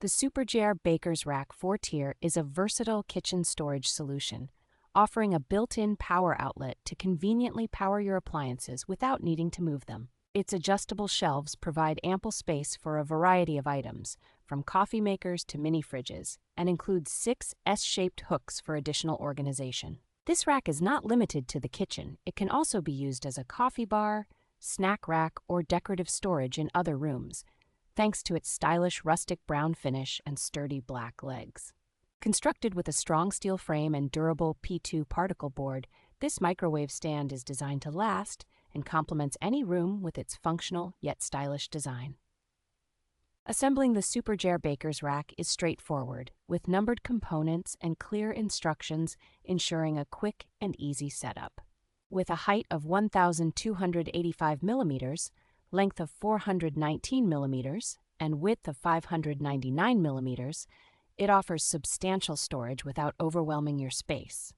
The SUPERJARE Bakers Rack 4-tier is a versatile kitchen storage solution, offering a built-in power outlet to conveniently power your appliances without needing to move them. Its adjustable shelves provide ample space for a variety of items, from coffee makers to mini fridges, and includes 6 S-shaped hooks for additional organization. This rack is not limited to the kitchen. It can also be used as a coffee bar, snack rack, or decorative storage in other rooms, thanks to its stylish rustic brown finish and sturdy black legs. Constructed with a strong steel frame and durable P2 particle board, this microwave stand is designed to last and complements any room with its functional yet stylish design. Assembling the SUPERJARE Bakers Rack is straightforward, with numbered components and clear instructions ensuring a quick and easy setup. With a height of 1,285 millimeters, length of 419 millimeters, and width of 599 millimeters, it offers substantial storage without overwhelming your space.